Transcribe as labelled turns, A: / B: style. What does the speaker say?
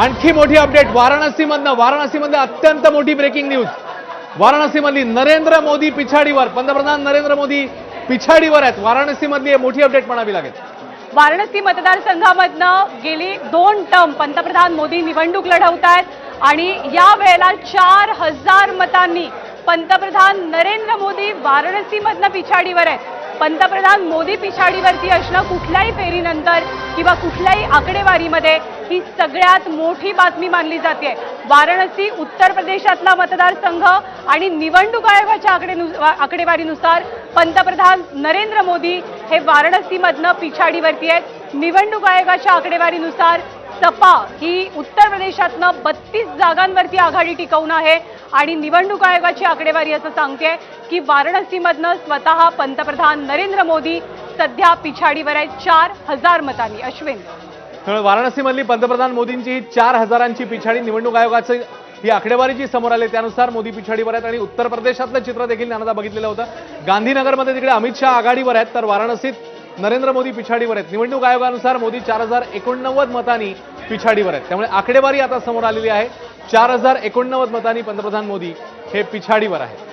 A: आणखी मोठी अपडेट वाराणसीमधनं अत्यंत मोठी ब्रेकिंग न्यूज। वाराणसीमधली नरेंद्र मोदी पिछाडीवर, पंतप्रधान नरेंद्र मोदी पिछाडीवर आहेत। वाराणसीमधली मोठी अपडेट म्हणावी लागेल।
B: वाराणसी मतदारसंघामधनं गेली 2 टर्म पंतप्रधान मोदी निवडणूक लढवत आहेत आणि या वेळेला 4000 मतांनी पंतप्रधान नरेंद्र मोदी वाराणसीमधनं पिछाडीवर आहेत। पंतप्रधान मोदी पिछाडीवरती असणं कुठल्याही फेरीनंतर किंवा कुठल्याही आकडेवारीमध्ये ही सगळ्यात मोठी बातमी मानली जाते। वाराणसी उत्तर प्रदेशातला मतदारसंघ आणि निवडणूक आयोगाच्या आकडेवारीनुसार पंतप्रधान नरेंद्र मोदी हे वाराणसीमधनं पिछाडीवरती आहेत। निवडणूक आयोगाच्या आकडेवारीनुसार सपा ही उत्तर प्रदेशातनं 32 जागांवरती आघाडी टिकवून आहे आणि निवडणूक आयोगाची आकडेवारी असं सांगते की वाराणसीमधनं स्वतः पंतप्रधान नरेंद्र मोदी सध्या पिछाडीवर आहेत 4000 मतांनी। अश्विन,
A: वाराणसीमधली पंतप्रधान मोदींची ही 4000ची पिछाडी निवडणूक आयोगाची ही आकडेवारी जी समोर आली त्यानुसार मोदी पिछाडीवर आहेत। आणि उत्तर प्रदेशातलं चित्र देखील नानादा बघितलेलं होतं। गांधीनगरमध्ये तिकडे अमित शहा आघाडीवर आहेत तर वाराणसीत नरेंद्र मोदी पिछाडीवर आहेत। निवडणूक आयोगानुसार मोदी 4089 मतांनी पिछाडीवर आहेत। त्यामुळे आकडेवारी आता समोर आलेली आहे। 4089 मतांनी पंतप्रधान मोदी हे पिछाडीवर आहेत।